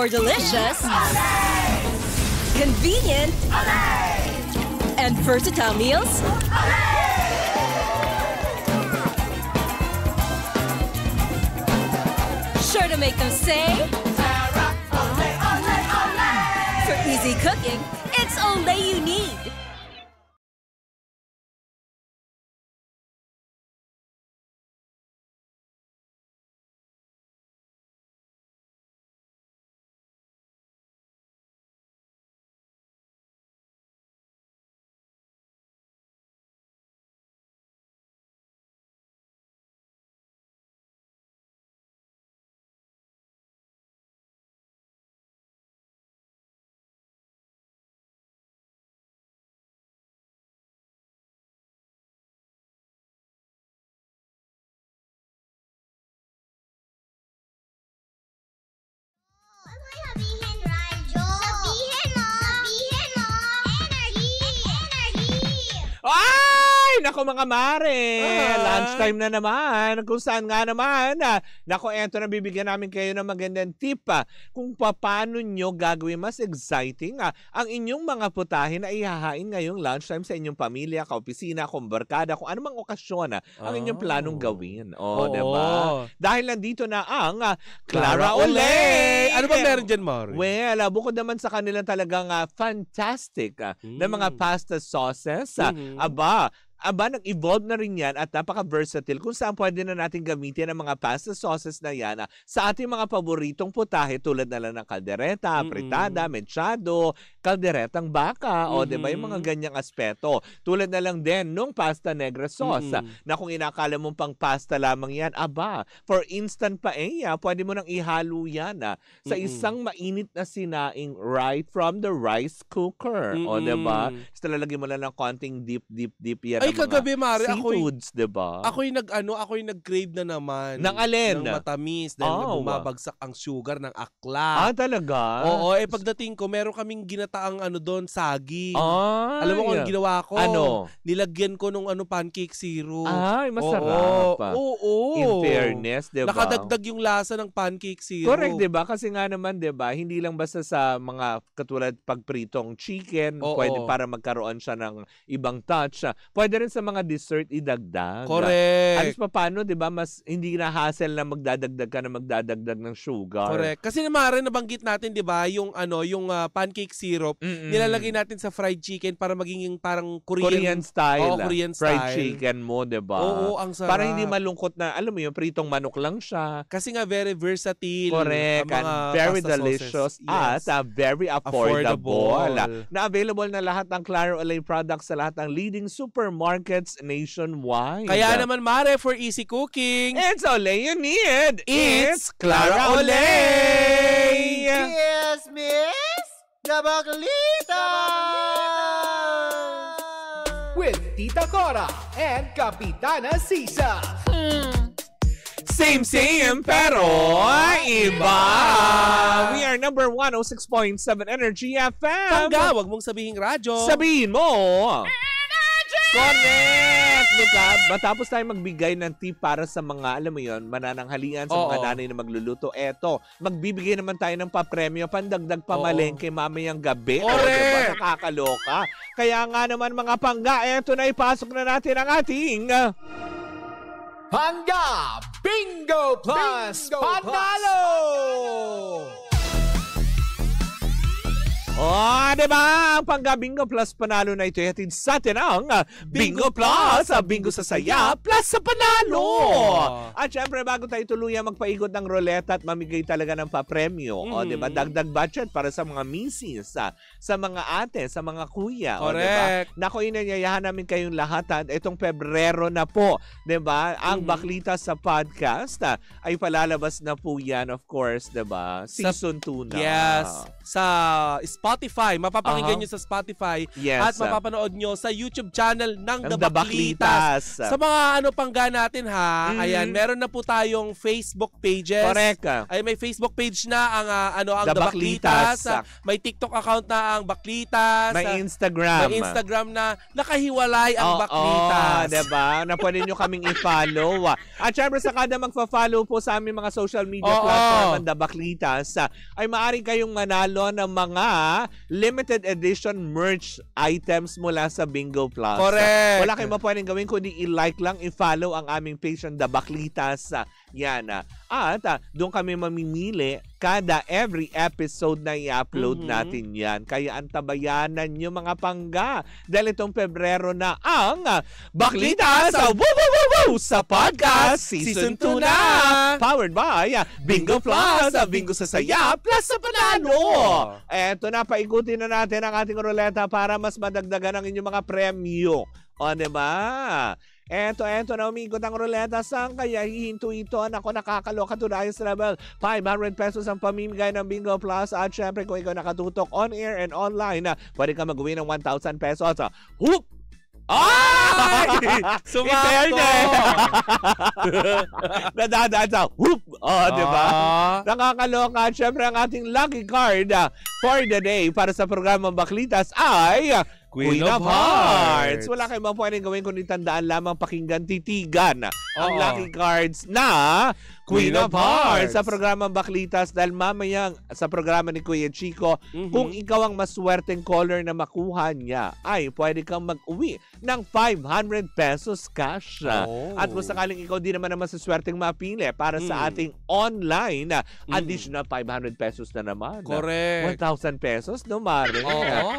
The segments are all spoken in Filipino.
For delicious, convenient, and versatile meals, sure to make them say, for easy cooking, it's Olay you need. Sabihin, radyo. Sabihin mo. Sabihin mo. Energy. Energy. Ay! Nako mga mare! Lunchtime na naman. Kung saan nga naman. Nako, eto na bibigyan namin kayo ng magandang tip kung paano nyo gagawin mas exciting ang inyong mga putahe na ihahain ngayong lunchtime sa inyong pamilya, kaopisina, kumbarkada, kung anumang okasyon ang inyong planong gawin. Diba? Dahil nandito na ang Clara Olay! Ano ba meron dyan, Mari? Well, bukod naman sa kanilang talagang fantastic na mga pasta sauces, nag-evolve na rin yan at napaka-versatile kung saan pwede na natin gamitin ang mga pasta sauces na yan sa ating mga paboritong putahe tulad na lang ng kaldereta, fritada, mechado, kalderetang baka, o diba yung mga ganyang aspeto. Tulad na lang din nung pasta negra sauce na kung inakala mong pang pasta lamang yan, for instant paella, pwede mo nang ihalo yan sa isang mainit na sinaing right from the rice cooker. O diba? Tapos lalagyan mo lang ng konting dip yan. Ay, kagabi, Mari, seafoods, diba? Ako'y nag-crave na naman. Ng alin? Ng matamis dahil bumabagsak ang sugar ng akla. Talaga? Oo, pagdating ko, meron kaming ginataang doon, saging. Alam mo kung ginawa ko? Ano? Nilagyan ko nung pancake syrup. Ay, masarap. Oo. In fairness, diba? Nakadagdag yung lasa ng pancake syrup. Correct, diba? Kasi nga naman, diba, hindi lang basta sa mga katulad pagpritong chicken, pwede para magkaroon siya ng ibang touch. Pwede rin sa mga dessert idagdag. Correct. Alis pa paano, di ba? Mas hindi na hassle na magdadagdag ka na magdadagdag ng sugar. Correct. Kasi naman nabanggit natin, di ba, yung pancake syrup, nilalagay natin sa fried chicken para maging parang Korean style. Korean fried style. chicken mo, di ba? Oo, ang sarap. Para hindi malungkot na, alam mo yung pritong manok lang siya. Kasi nga very versatile. Correct. And very delicious. Yes. At very affordable. Na available na lahat ng Clara Olay products sa lahat ng leading supermarkets nationwide. Kaya naman, Mare, for easy cooking, it's Olay you need. It's Clara Olay! Yes, Miss Gabaglita! With Tita Cora and Kapitana Sisa. Same, pero iba. We are number 106.7 Energy FM. Tangga, wag mong sabihing radyo. Sabihin mo. Energy! Connect! Diba? Matapos tayo magbigay ng tip para sa mga, alam mo yun, manananghalian sa mga nanay na magluluto. Eto, magbibigay naman tayo ng papremyo, pandagdag pamalengke mamayang gabi. Diba? Nakakaloka. Kaya nga naman mga pangga, eto na ipasok na natin ang ating Pangga Bingo Plus Panalo! Diba? Ang Pangga Bingo Plus Panalo na ito hatid sa atin ang Bingo Plus, Bingo sa saya, plus sa panalo. At syempre, bago tayo tuluyan magpaigot ng ruleta at mamigay talaga ng papremyo, diba? Dagdag budget para sa mga misis, sa mga ate, sa mga kuya. Correct. Diba? Nako, inanyayahan namin kayong lahat. Itong Pebrero na po, diba? Ang Baklita sa podcast ay palalabas na po yan, of course, diba? Season 2 na. Yes. Sa Spotify, Mapapakinggan nyo sa Spotify. Yes. At mapapanood nyo sa YouTube channel ng Ang The Baklitas. Sa mga pangga natin ha, ayan, meron na po tayong Facebook pages. Correct. Ay, may Facebook page na ang The The Baklitas. Baklitas. May TikTok account na ang Baklitas. May Instagram. May Instagram na nakahiwalay ang Baklitas. Diba? Na pwede nyo kaming i-follow. At syempre sa kada magpa-follow po sa aming mga social media platform ng The Baklitas, ay maaari kayong manalo ng mga limited edition merch items mula sa Bingo Plus. Correct. Wala kayong pwedeng gawin kundi i-like lang, i-follow ang aming page ng The Baklitas. Yan. At doon kami mamimili kada every episode na i-upload natin yan. Kaya antabayanan nyo mga pangga. Dahil itong Pebrero na ang Baklitas sa podcast Season 2 na. Powered by Bingo Plus. Bingo sa saya plus sa panalo. Eto na, paikutin na natin ang ating ruleta para mas madagdagan ang inyong mga premyo. O, diba? Eto na, umigot ang ruleta. Saan kaya hihinto ito? Ako, nakakaloka to the highest level. 500 pesos ang pamimigay ng Bingo Plus. At syempre, kung ikaw nakatutok on air and online, pwede ka mag-win ng 1,000 pesos. Hoop! Ay! Sumakto! Nadadaan sa whoop! Diba? Nakakaloka. Siyempre, ang ating lucky card for the day para sa programang Baklitas ay Queen of Hearts. Wala kayong pwedeng gawin kundi tandaan lamang pakinggan, titigan ang lucky cards na Queen of Hearts sa programang Baklitas. Dahil mamaya sa programa ni Kuya Chico, kung ikaw ang maswerteng caller na makuha niya, ay pwede kang mag-uwi ng 500 pesos cash. At kung sakaling ikaw di naman masaswerteng mapili para sa ating online, additional 500 pesos na naman. Correct. 1,000 pesos, no, Mare?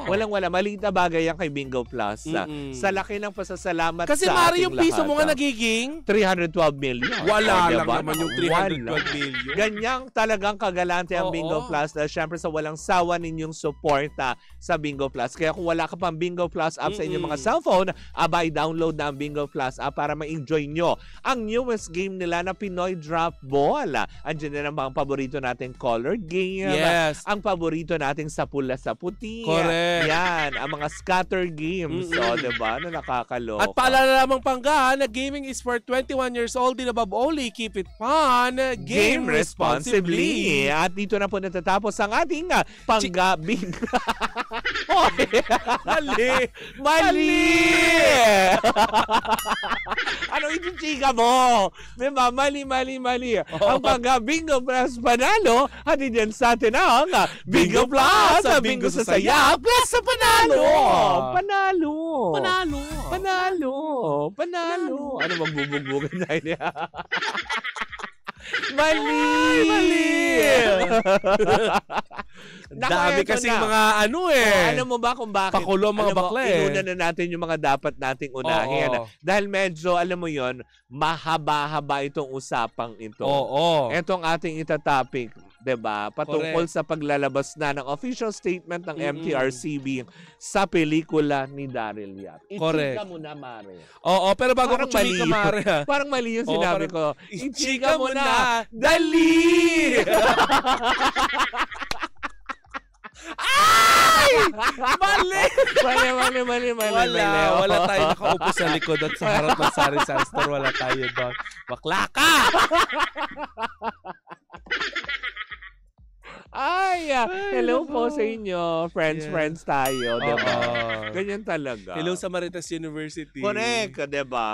Walang-wala. Maliit na bagay yan kay Bingo Plus. Sa laki ng pasasalamat kasi sa Mare, ating yung piso lahat, mo nga nagiging 312 million. wala lang Diba? naman yung 312 million. Ganyang talagang kagalante ang Bingo Plus dahil syempre sa walang sawa ninyong suporta sa Bingo Plus. Kaya kung wala ka pang Bingo Plus app sa inyong mga cellphone, abay download na ang Bingo Plus app para ma-enjoy nyo ang newest game nila na Pinoy Drop Ball. Andiyan na ang mga paborito nating color game. Yes. Ang paborito nating sa pula sa puti. Correct. Yan. Ang mga scatter games. So, diba? Na nakakaloka. At paalala lamang pangga na gaming is for 21 years old and above only. Keep it fun. Game responsibly. At dito na po natatapos ang ating panggabing. Mali! Ano iti-chika mo? Diba? Mali. Ang Bingo Plus panalo, hati dyan sa atin ang Bingo Plus! Bingo sa saya, plus sa panalo! Panalo! Ano magbubugbugan tayo niya? Mali! Dami kasing mga alam mo ba kung bakit? Pakulo mga bakla inuna na natin yung mga dapat nating unahin. Dahil medyo, alam mo yon, mahaba-haba itong usapang ito. Itong ating itatopic, diba? Patungkol sa paglalabas na ng official statement ng MTRCB sa pelikula ni Daryl Yap. Correct. Ichika mo na, Mare. Pero bago ko chika, Mare. Parang mali yung sinabi ko. Ichika mo na. Dali! Ay! Mali! Wala tayo nakaupo sa likod at sa harap ng sari-sari store. Wala tayo doon. Bakla ka! Hello po sa inyo. Friends tayo, diba? Ganyan talaga. Hello sa Maritas University. Correct, diba?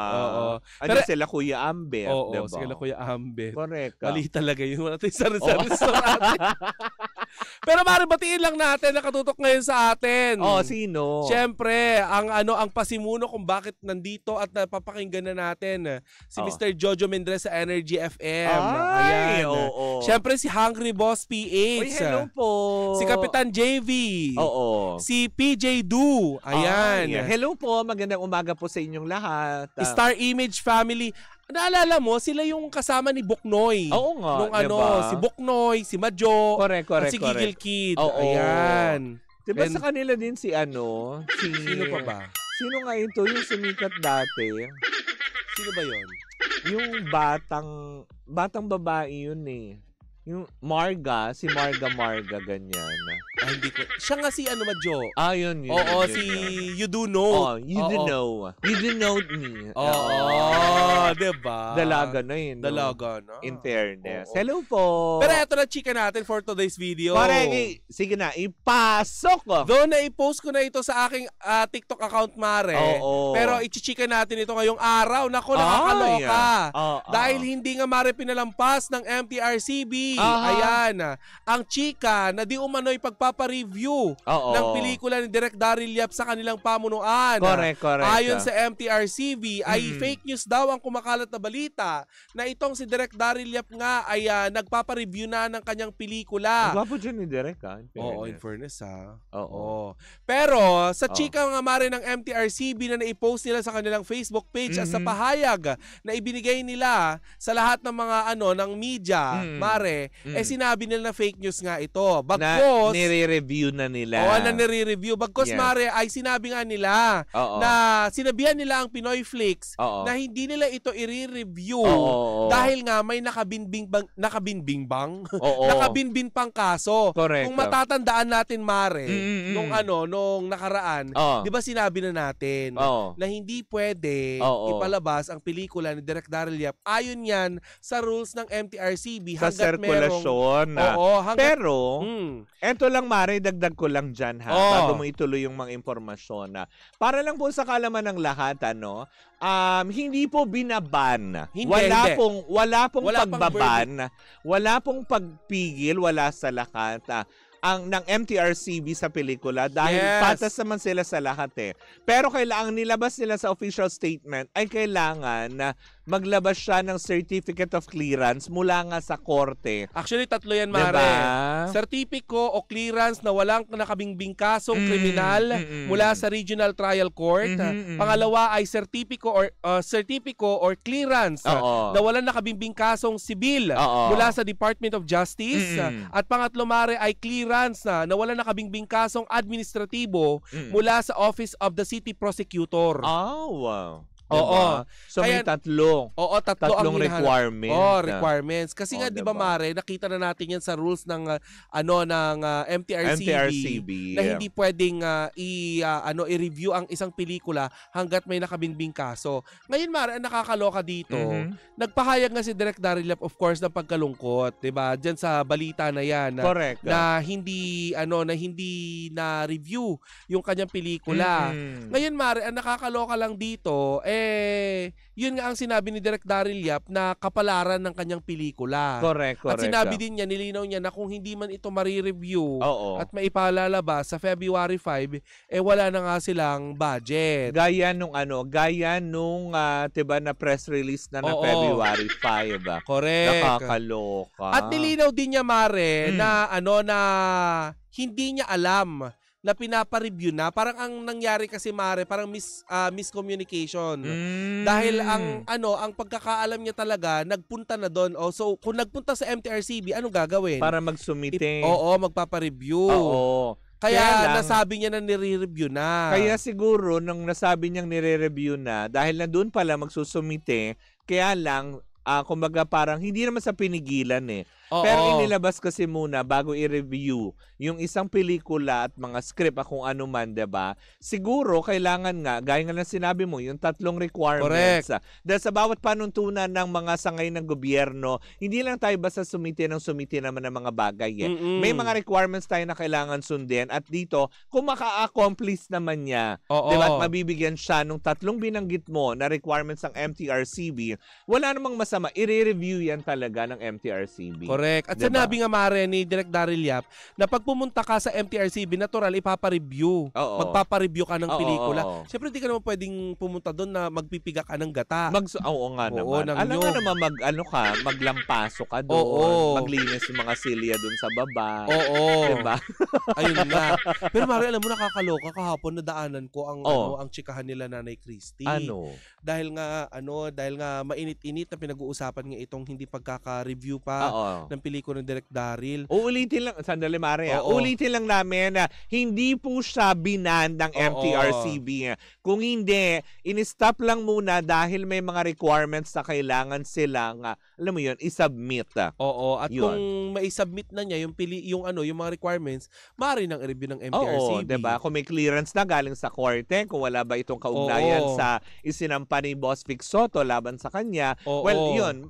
Ano sila Kuya Ambet, diba? Sila Kuya Ambet. Correct. Mali talaga yun. Wala tayo sari-sari store natin. Pero Mari, batiin lang natin nakatutok ngayon sa atin. Sino? Siyempre, ang pasimuno kung bakit nandito at napapakinggan na natin si Mr. Jojo Mendres sa Energy FM. Ayan. Siyempre si Hungry Boss PH. Hello po. Si Kapitan JV. Si PJ Du. Ayan. Hello po. Magandang umaga po sa inyong lahat. Star Image Family. Naalala mo, sila yung kasama ni Buknoy. Oo nga, nung diba? Si Buknoy, si Majo, correct, at si Gigil Kid. Ayan. Diba sa kanila din si Sino pa ba? Sino nga ito yung sumikat dati? Sino ba yon? Yung batang babae yun eh. Yung Marga, si Marga ganyan. Hindi ko. Siya nga si Madjo. Yun. Oo, yun, si yun. You Do Know. You Do Know. You Do Know Me. Diba? Dalaga na yun. No? Dalaga na. In fairness. Oo. Hello po. Pero eto na chika natin for today's video. Correct. Sige na, ipasok ko. Though na-post ko na ito sa aking TikTok account, Mare. Oo. Pero ichichika natin ito ngayong araw. Naku, nakakaloka. Dahil hindi nga, Mare, pinalampas ng MTRCB. Ayan. Ang chika na di umano'y pagpapareview ng pelikula ni Direk Daryl Yap sa kanilang pamunuan. Correct. Ayon sa MTRCB, ay fake news daw ang kumakalat na balita na itong si Direk Daryl Yap nga ay nagpapareview na ng kanyang pelikula. Gwapo dyan ni Direk, ha? In fairness, ha? Oo. Pero, sa chika nga, Mare, ng MTRCB na naipost nila sa kanilang Facebook page at sa pahayag na ibinigay nila sa lahat ng mga ng media, Mare, sinabi nila na fake news nga ito. Bagkos, na nire-review na nila. Na nire-review. Bagkos, Mare, ay sinabi nga nila na sinabihan nila ang Pinoy Flix na hindi nila ito i-review dahil nga may nakabinbing pang kaso. Correct. Kung matatandaan natin, Mare, nung nakaraan, di ba sinabi na natin na hindi pwede ipalabas ang pelikula ni Direk Daryl Yap ayon yan sa rules ng MTRCB sa sirkulasyon. Pero, eto lang, Mare, dagdag ko lang dyan, ha, bago mo ituloy yung mga impormasyon. Para lang po sa kalaman ng lahat, hindi po binaban. Wala pong pagbaban, wala pong pagpigil, wala sa lahat. Ang ng MTRCB sa pelikula dahil patas naman sila sa lahat Pero kailangan nilabas nila sa official statement ay kailangan na maglabas siya ng certificate of clearance mula nga sa korte. Actually, tatlo yan, Mare. Diba? Sertipiko o clearance na walang nakabingbing kasong kriminal mula sa Regional Trial Court. Pangalawa ay sertipiko or clearance na walang nakabingbing kasong sibil mula sa Department of Justice. At pangatlo, Mare, ay clearance na walang nakabingbing kasong administratibo mula sa Office of the City Prosecutor. Wow. Diba? So may tatlo. Tatlong requirements. Requirements. Kasi nga, di ba, Mare, nakita na natin yan sa rules ng MTRCB na hindi pwedeng i-review ang isang pelikula hanggat may nakabingbing kaso. Ngayon, Mare, ang nakakaloka dito, nagpahayag nga si Direk Daryl Yap, of course, ng pagkalungkot, di ba? Diyan sa balita na yan. Correct. Na hindi na review yung kanyang pelikula. Ngayon, Mare, ang nakakaloka lang dito, yun nga ang sinabi ni Direk Daryl Yap na kapalaran ng kanyang pelikula. Correct. At sinabi din niya, nilinaw niya na kung hindi man ito marireview at maipalalabas sa February 5, wala na nga silang budget. Gaya nung diba na press release na February 5. Correct. Nakakaloka. At nilinaw din niya, Mare, na hindi niya alam na pinapareview na. Parang ang nangyari kasi, Mare, parang miscommunication. Dahil ang pagkakaalam niya talaga, nagpunta na doon. So, kung nagpunta sa MTRCB, anong gagawin? Para magsumite. Magpapareview. Kaya nasabi niya na nire-review na. Kaya siguro, nung nasabi niyang nire-review na, dahil na doon pala magsusumite, kaya lang, kumbaga parang hindi naman sa pinigilan Pero inilabas kasi muna bago i-review yung isang pelikula at mga script kung ano man, diba? Siguro kailangan nga, gaya nga na sinabi mo, yung tatlong requirements. Dahil sa bawat panuntunan ng mga sangay ng gobyerno, hindi lang tayo basta sumiti naman ng mga bagay May mga requirements tayo na kailangan sundin at dito, kung maka-accomplish naman niya, diba? At mabibigyan siya nung tatlong binanggit mo na requirements ng MTRCB, wala namang masama, i-review yan talaga ng MTRCB. Correct. At sinabi nga, Mare, ni Direk Daryl Yap na pag pumunta ka sa MTRCB, natural, ipapareview. Magpapareview ka ng pelikula. Siyempre, di ka naman pwedeng pumunta doon na magpipiga ka ng gata. Oo nga naman. Alam nga naman, maglampaso ka doon. Maglinis yung mga silya doon sa baba. Diba? Ayun nga. Pero, Mare, alam mo, nakakaloka. Kahapon nadaanan ko ang chikahan nila Nanay Christy. Dahil nga mainit-init na pinag-uusapan nga itong hindi pagkaka-review pa ng pelikula ng Direk Daryl. Uulitin lang, sandali Mare, Oo. ulitin lang namin na hindi po siya binan ng MTRCB. Kung hindi, in-stop lang muna dahil may mga requirements na kailangan silang, alam mo yun, isubmit. Oo, at Yun. kung mai-submit na niya yung mga requirements, maaari nang i-review ng MTRCB. Oo, 'di ba? Kung may clearance na galing sa korte, kung wala ba itong kaugnayan Oo. sa isinampa ni Boss Vic Soto laban sa kanya, Oo. well, yun,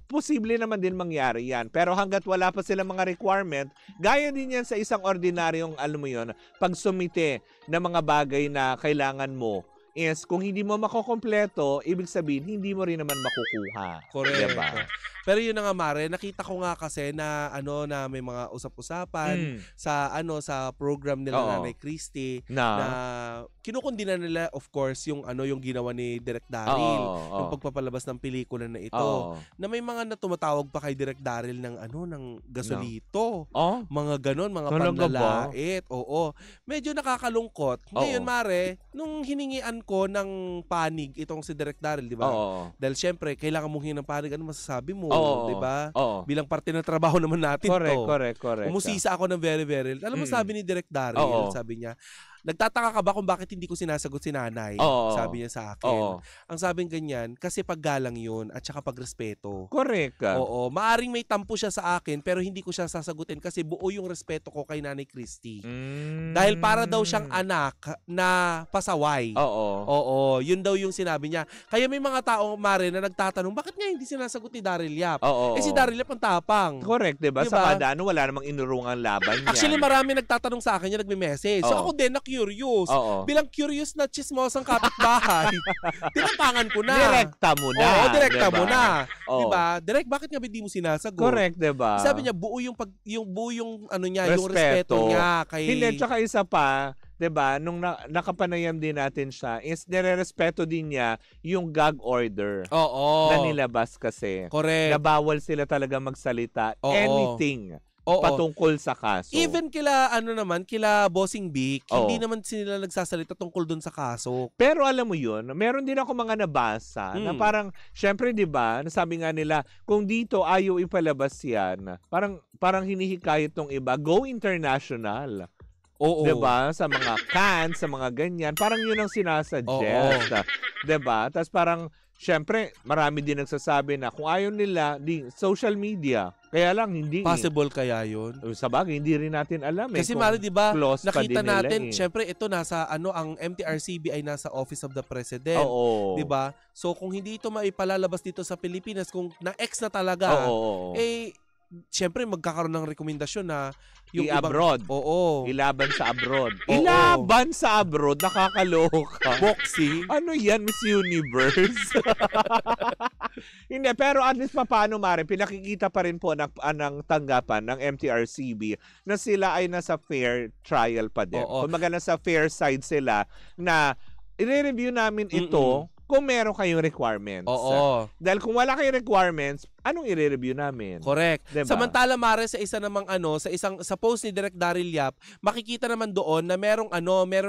posible naman din mangyari yan. Pero hanggat wala pa silang mga requirement, gaya din yan sa isang ordinaryong, alam mo yun, pagsumite ng mga bagay na kailangan mo, is kung hindi mo makokompleto, ibig sabihin, hindi mo rin naman makukuha. Correct. Diba? Pero yun na nga Mare, nakita ko nga kasi na na may mga usap-usapan sa program nila Oo. Nanay Christie Na na kinukundina nila of course yung yung ginawa ni Direk Daryl, yung pagpapalabas ng pelikula na ito. Na may mga tumatawag pa kay Direk Daryl ng ng gasolito. Mga ganon, mga panlalait. Oo. Medyo nakakalungkot. Ngayon Mare, nung hiningian ko ng panig itong si Direk Daryl, di ba? Dahil syempre, kailangan mong hingi ng panig, ano masasabi mo? Di ba? Bilang parte ng trabaho naman natin to. Correct. Umusisa ako ng very. Alam mo sabi ni Direk Daryl, sabi niya, nagtataka ka ba kung bakit hindi ko sinasagot si nanay? Sabi niya sa akin. Ang sabing ganyan, kasi paggalang yun at saka pagrespeto. Correct. Oo. Maaring may tampo siya sa akin pero hindi ko siya sasagutin kasi buo yung respeto ko kay Nanay Christie. Dahil para daw siyang anak na pasaway. Oo. Yun daw yung sinabi niya. Kaya may mga tao, Mare, na nagtatanong, bakit nga hindi sinasagot ni Daryl Yap? Si Daryl Yap ang tapang. Correct, diba? Sa kadano, wala namang inurungang laban niya. Actually, marami nagtatanong sa akin, nagme-message. So ako din, curious. Bilang curious na chismosang kapitbahay, tinatangan ko na. Direkta mo na. Direkta mo na. Diba? Direk, bakit nga hindi mo sinasagot? Correct, diba? Sabi niya, buo yung yung respeto niya kay... Hindi, tsaka isa pa, diba, nung nakapanayam din natin siya, is nire-respeto din niya yung gag order na nilabas kasi. Correct. Na bawal sila talaga magsalita. Anything. Patungkol sa kaso. Even kila Bossing Vic, hindi naman sila nagsasalita tungkol dun sa kaso. Pero alam mo yun, meron din ako mga nabasa na parang, syempre 'di ba, nasabi nga nila, kung dito ayaw ipalabas yan, parang hinihikayat tong iba, go international. Diba? Sa mga cans, sa mga ganyan, parang yun ang sinasuggest. Diba? Tapos parang, syempre, marami din nagsasabi na kung ayaw nila, social media. Kaya lang, hindi. Possible kaya yun? Sa bagay, hindi rin natin alam. Kasi Mari, di ba, nakita natin, nila, syempre, ito nasa, ang MTRCB ay nasa Office of the President. Di ba? So, kung hindi ito maipalalabas dito sa Pilipinas, kung na-ex na talaga, syempre, magkakaroon ng rekomendasyon na yung abroad. Ilaban sa abroad. Ilaban sa abroad? Nakakaloka. Boxing? Ano yan, Miss Universe? Hindi, pero at least paano, Mare, pinakikita pa rin po ng tanggapan ng MTRCB na sila ay nasa fair trial pa din. Kung nasa fair side sila na i-review namin ito kung meron kayong requirements. Dahil kung wala kayong requirements, anong i-review namin? Correct. Diba? Samantala, Mare, sa isa namang sa post ni Direk Daryl Yap, makikita naman doon na merong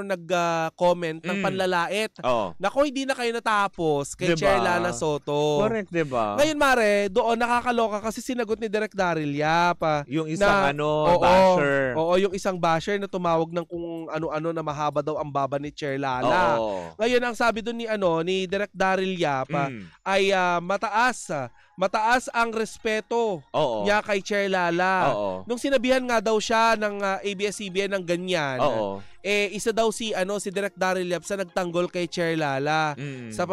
nag-comment ng panlalait. Nako, hindi na kayo natapos kay Chair Lana Soto. Correct, diba? Ngayon, Mare, doon nakakaloka kasi sinagot ni Direk Daryl Yap. Yung isang basher. Yung isang basher na tumawag ng kung ano-ano na mahaba daw ang baba ni Chair Lana. Ngayon, ang sabi doon ni Direk Daryl Yap ay mataas ang respeto niya kay Chair Lala. Nung sinabihan nga daw siya ng ABS-CBN ng ganyan, isa daw si Direk Daryl Yap sa nagtanggol kay Chair Lala. Sa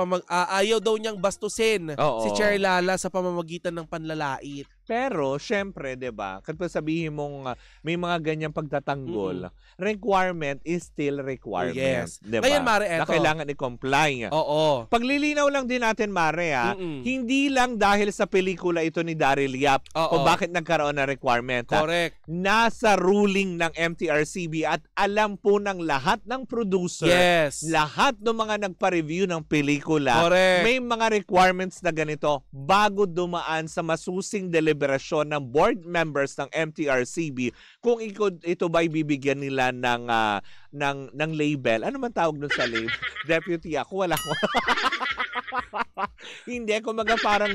ayaw daw niyang bastusin si Chair Lala sa pamamagitan ng panlalait. Pero, syempre, diba, kapag sabihin mong may mga ganyang pagtatanggol, requirement is still requirement. Yes. Diba? Ngayon, Mare, eto. Na kailangan i-comply. Paglilinaw lang din natin, Mare, hindi lang dahil sa pelikula ito ni Daryl Yap kung bakit nagkaroon ng requirement. Correct. Nasa ruling ng MTRCB at alam po ng lahat ng producer, lahat ng mga nagpa-review ng pelikula, may mga requirements na ganito bago dumaan sa masusing deliberasyon ng board members ng MTRCB kung ito ba ibibigyan nila ng label. Ano man tawag doon sa label? Deputy ako, wala ko. Hindi, kumbaga parang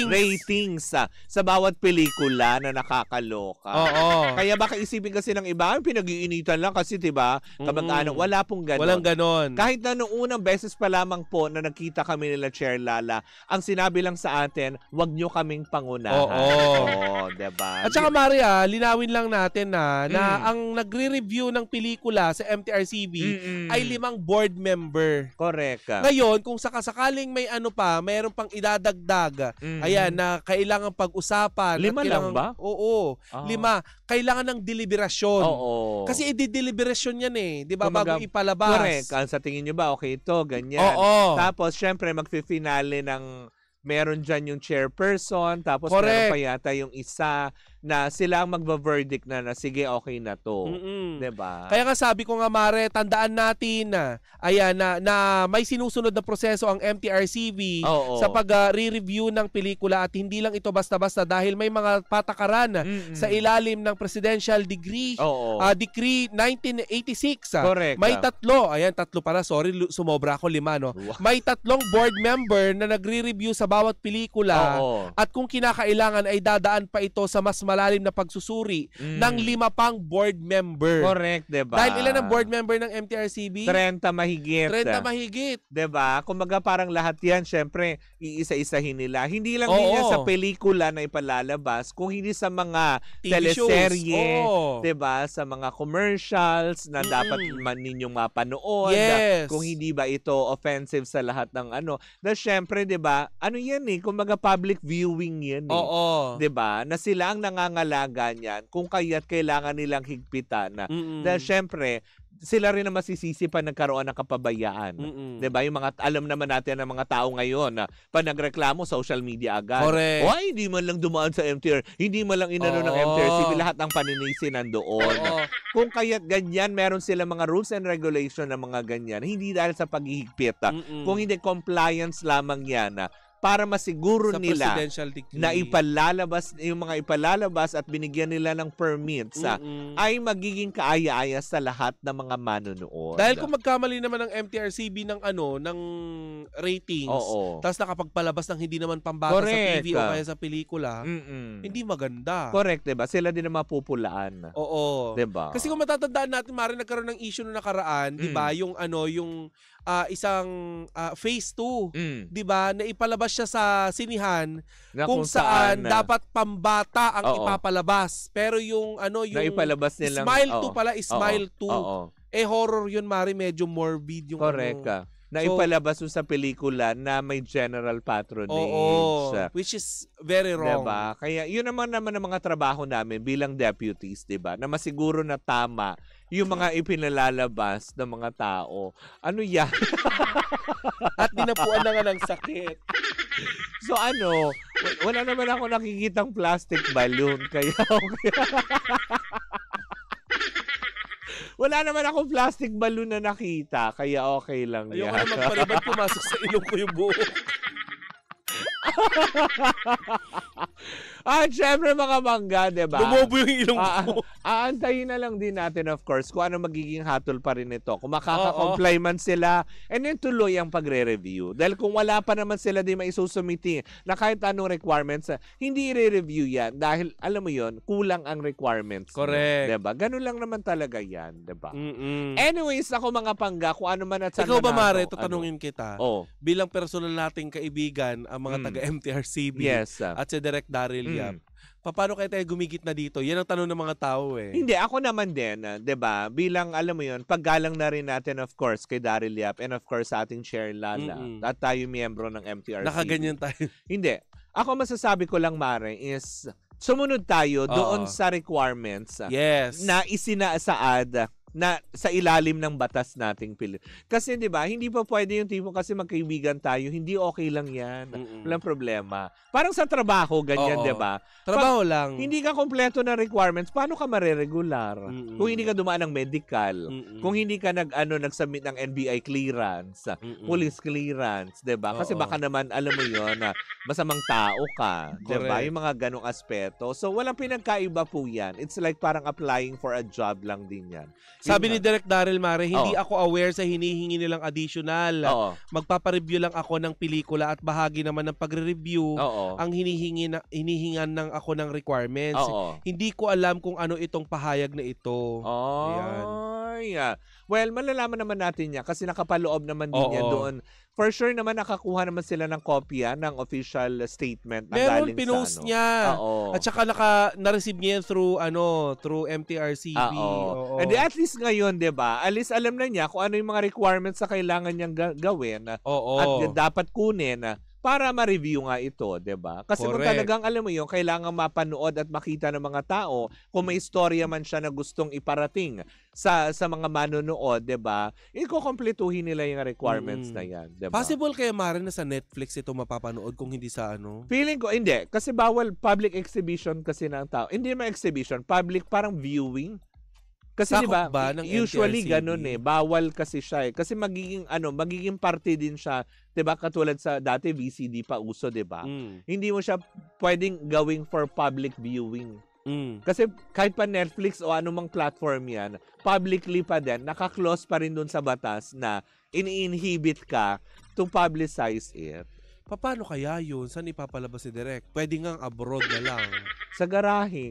ratings sa bawat pelikula na nakakaloka. Oo. Kaya baka isipin kasi ng iba, pinag-iinitan lang kasi 'di ba? Kamag-anak, wala pong ganon. Walang ganon. Kahit na noong unang beses pa lamang po na nakita kami nila Chair Lala, ang sinabi lang sa atin, wag nyo kaming pangunahan. Oo. 'di ba? At saka Maria, linawin lang natin na ang nagre-review ng pelikula sa MTRCB ay 5 board member. Correct. Ngayon, kung sakasakaling may mayroon pang idadagdag, ayan, na kailangan pag-usapan. 5 lang ba? Oo. 5. Kailangan ng deliberasyon. Oo. Kasi i-deliberasyon yan eh. Di ba? Bago ipalabas. Correct. Sa tingin nyo ba, okay ito, ganyan. Oo. Tapos, syempre, magfi-finale ng meron dyan yung chairperson, tapos Correct. meron pa yata yung isa na sila ang magva-verdict na sige, okay na to. Diba? Kaya nga sabi ko nga, Mare, tandaan natin na may sinusunod na proseso ang MTRCB sa pag-re-review ng pelikula at hindi lang ito basta-basta dahil may mga patakaran sa ilalim ng Presidential Decree Decree 1986. Correct. May 3, ayan 3 pala, sorry, sumobra ako 5, no? May 3 board member na nagre-review sa bawat pelikula at kung kinakailangan ay dadaan pa ito sa mas malalim na pagsusuri ng 5 pang board member. Correct, diba? Dahil ilan ang board member ng MTRCB? 30 mahigit. 30 mahigit. Diba? Kumbaga parang lahat yan, syempre, iisa-isahin nila. Hindi lang din yan sa pelikula na ipalalabas, kung hindi sa mga teleserye, diba? Sa mga commercials na dapat ninyong mapanood. Yes. Kung hindi ba ito offensive sa lahat ng Dahil syempre, diba? Yan eh, kumbaga public viewing yan eh. Oo. Diba? Na sila ang nangangalaga niyan kung kaya't kailangan nilang higpitan. Dahil syempre, sila rin na masisisi pa nagkaroon ng kapabayaan. Diba? Yung mga, alam naman natin ng mga tao ngayon na pa nagreklamo, social media agad. Correct. Oy, hindi man lang dumaan sa MTR, hindi man lang inano ng MTRCB, lahat ng paninisi nandoon. Kung kaya't ganyan, meron sila mga rules and regulation na mga ganyan, hindi dahil sa paghihigpit. Kung hindi, compliance lamang yan para masiguro sa nila na ipalalabas, yung mga ipalalabas at binigyan nila ng permits ay magiging kaaya-aya sa lahat ng mga manonood. Dahil kung magkamali naman ng MTRCB ng ng ratings, tapos nakapagpalabas ng hindi naman pambata sa TV o kaya sa pelikula, hindi maganda. Correct, diba? Sila din ang mapupulaan. Oo. Diba? Kasi kung matatandaan natin, Mari, nagkaroon ng issue na nakaraan, diba? Yung yung isang phase 2, 'di ba? Na ipalabas siya sa sinihan na kung saan dapat pambata ang ipapalabas. Pero yung yung ipalabas nilang Smile 2 pala, Smile 2. Horror 'yun, Mari, medyo morbid yung correct na ipalabas sa pelikula na may general patronage. Which is very wrong. Diba? Kaya yun naman ang mga trabaho namin bilang deputies, diba? Na masiguro na tama yung mga ipinalalabas ng mga tao. Ano yan? At dinapuan na nga ng sakit. So wala naman ako nakikitang plastic balloon. Kaya okay. Wala naman akong plastic balloon na nakita, kaya okay lang yan. Ayoko na magpariban, pumasok sa ilong ko yung buhok. At syempre mga mangga, diba? Lumobo yung ilong ko. Aantayin na lang din natin, of course, kung ano magiging hatol pa rin ito. Kung makaka-comply man sila, and then tuloy ang pagre-review. Dahil kung wala pa naman sila din maisusumiti na kahit anong requirements, hindi i-review yan. Dahil, alam mo yon, kulang ang requirements. Correct. Diba? Ganun lang naman talaga yan. Diba? Anyways, ako mga pangga, kung ano man at saan ikaw ba, Mare, tatanungin kita, bilang personal nating kaibigan, ang mga taga-MTRCB at si Direk Daryl Yap, paano kaya tayo gumigit na dito? Yan ang tanong ng mga tao eh. Hindi, ako naman din, 'di ba? Bilang alam mo 'yon, paggalang na rin natin of course kay Daryl Yap and of course sa ating Chair Lala at tayo miyembro ng MTRCB. Nakaganyan tayo. Hindi. Ako masasabi ko lang, Mare, is sumunod tayo doon sa requirements na isinasaad na sa ilalim ng batas nating Pilipinas. Kasi 'di ba, hindi pa pwede yung tipo kasi magkaibigan tayo, hindi okay lang 'yan. Walang problema. Parang sa trabaho ganyan, 'di ba? Trabaho lang. Hindi ka kompleto ng requirements, paano ka mareregular? Kung hindi ka dumaan ng medical, kung hindi ka nag-submit ng NBI clearance, police clearance, 'di ba? Kasi baka naman alam mo 'yon na masamang tao ka, 'di ba? Yung mga ganong aspeto. So walang pinagkaiba po 'yan. It's like parang applying for a job lang din 'yan. Sabi ni Direk Daryl Mare, hindi Oo. ako aware sa hinihingi nilang additional. Oo. Magpapareview lang ako ng pelikula at bahagi naman ng pagre-review Oo. ang hinihingan ng ako ng requirements. Oo. Hindi ko alam kung ano itong pahayag na ito. Ayan. Yeah. Well, malalaman naman natin yan kasi nakapaloob naman din yan doon. For sure naman nakakuha naman sila ng kopya ng official statement na Meron galing pinost sa niya. Oo. At saka na-receive niya yan through MTRCB. Oo. And at least ngayon, 'di ba? At least alam na niya kung ano yung mga requirements na kailangan niyang gawin Oo. at dapat kunin para ma-review nga ito, 'di ba? Kasi kung Correct. talagang alam mo 'yung kailangan mapanood at makita ng mga tao kung may istorya man siya na gustong iparating sa mga manonood, 'di ba? Iko-kompletuhin nila 'yung requirements na 'yan, 'di ba? Possible kaya Mare na sa Netflix ito mapapanood kung hindi sa ano? Feeling ko hindi kasi bawal public exhibition kasi ng tao. Hindi naman exhibition, public parang viewing. Kasi Sakop di ba, ba ng usually MTRCB? ganun bawal kasi siya kasi magiging parte din siya, 'di ba? Katulad sa dati VCD pa uso, 'di ba? Hindi mo siya pwedeng gawing for public viewing. Kasi kahit pa Netflix o anumang platform 'yan, publicly pa din, naka-close pa rin dun sa batas na ini-inhibit ka to publicize it. Paano kaya yun? Saan ipapalabas si Direk? Pwede ngang abroad na lang. Sa garahe.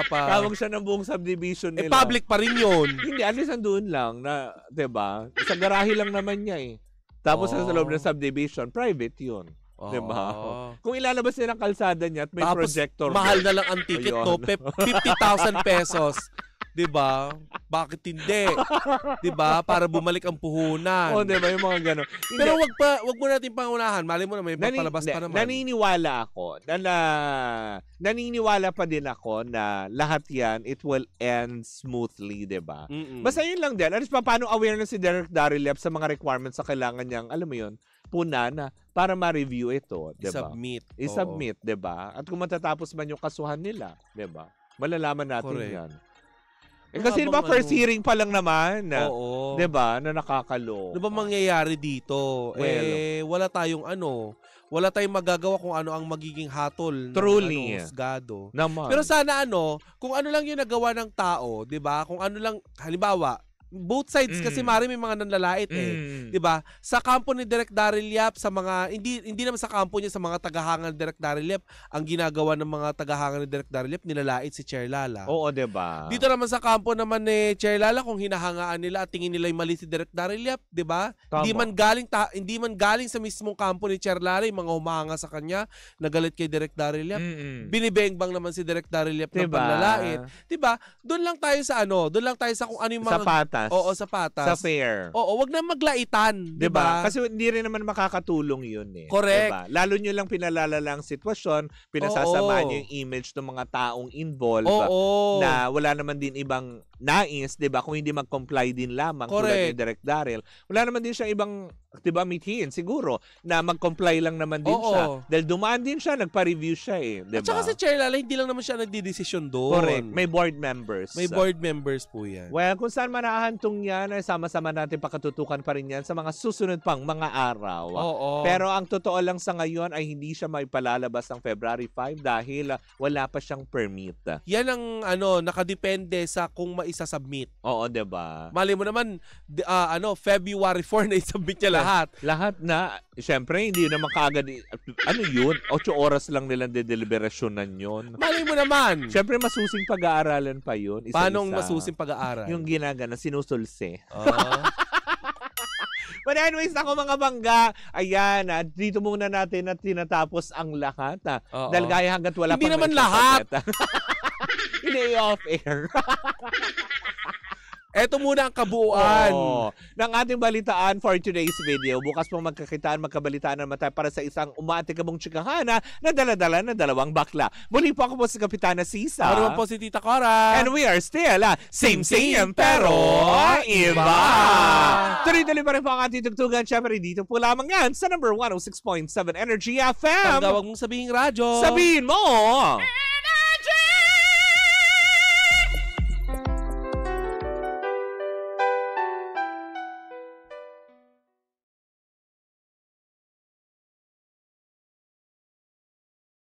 Tawag siya ng buong subdivision nila. Public pa rin yun. Hindi, at least andun lang na, 'di ba? Sa garahe lang naman niya Tapos sa loob ng subdivision, private 'yun. 'Di ba? Kung ilalabas niya ng kalsada niya at may Tapos, projector. mahal na lang ang ticket, no? 50,000 pesos. 'Di ba? Bakit hindi? 'Di ba? Para bumalik ang puhunan. 'di ba? Yung mga gano'n. Pero wag mo natin pangunahan. Mali mo na may papalabas pa naman. Naniniwala ako naniniwala pa din ako na lahat 'yan it will end smoothly, 'di ba? Basta yun lang din. At least paano aware na si Direk Daryl sa mga requirements sa kailangan niyang, alam mo yun, punan para ma-review ito, 'di ba? I-submit, 'di ba? At kung matatapos man yung kasuhan nila, 'di ba? Malalaman natin 'yan. Kasi diba first hearing pa lang naman, 'di ba, na nakakalo. Ano ba mangyayari dito? Wala tayong wala tayong magagawa kung ano ang magiging hatol Truly. ng husgado. Naman. Pero sana kung ano lang yung nagawa ng tao, 'di ba? Kung ano lang halimbawa, both sides kasi Mari may mga nanlalait 'di ba? Sa kampo ni Direk Daryl Yap, sa mga hindi naman sa kampo niya, sa mga tagahanga ni Direk Daryl Yap, ang ginagawa ng mga tagahanga ni Direk Daryl Yap, nilalait si Chair Lala. Oo, 'di ba? Dito naman sa kampo naman ni Chair Lala, kung hinahangaan nila at tingin nila yung mali si Direk Daryl Yap, 'di ba? Hindi man galing sa mismong kampo ni Chair Lala, yung mga humahanga sa kanya, nagalit kay Direk Daryl Yap. Binibengbang naman si Direk Daryl Yap ng panlalait. 'Di ba? Doon lang tayo sa kung ano yung mga sapatas. Oo, sapatas. Sa fair. Oo, wag na maglaitan, 'di ba? Kasi hindi rin naman makakatulong 'yun Correct. Diba? Lalo nyo lang pinalalala ang sitwasyon, pinasasamahan nyo yung image ng mga taong involved na wala naman din ibang nais, 'di ba? Kung hindi mag-comply din lamang tulad ni Direk Daryl. Wala naman din siyang ibang, 'di ba, mithiin siguro na mag-comply lang naman din siya. Dahil dumaan din siya, nagpa-review siya 'di ba? At saka si Chair Lala, hindi lang naman siya nagdidesisyon doon. Correct. May board members. May board members po 'yan. Well, kung saan man nakahantong yan, ay sama-sama natin pakatutukan pa rin yan sa mga susunod pang mga araw. Pero ang totoo lang sa ngayon ay hindi siya maipalalabas ng February 5 dahil wala pa siyang permit. Yan ang nakadepende sa kung maisasubmit. Oo, 'di ba? Mali mo naman February 4 na isubmit niya lahat. Lahat na. Siyempre, hindi naman kaagad yun? 8 oras lang nilang deliberasyonan yun. Mali mo naman. Siyempre, masusing pag-aaralan pa yun. Isa-isa. Paano masusing pag-aaral? Yung ginagana, sinusulse. But anyways, ako mga bangga, ayan, dito muna natin at tinatapos ang lahat. Dahil gaya hanggat wala hindi naman lahat. Hindi off-air. Eto muna ang kabuuan ng ating balitaan for today's video. Bukas pong magkabalitaan naman tayo para sa isang umaatikabong chikahana na dala-dala na dalawang bakla. Muli po ako po si Kapitana Sisa. Ako naman po si Tita Cora. And we are still same pero iba. Tuloy-tuloy pa rin po ang ating tugtugan. Siyempre dito po lamang yan sa number 106.7 Energy FM. Tawag mong sabihing radyo. Sabihin mo!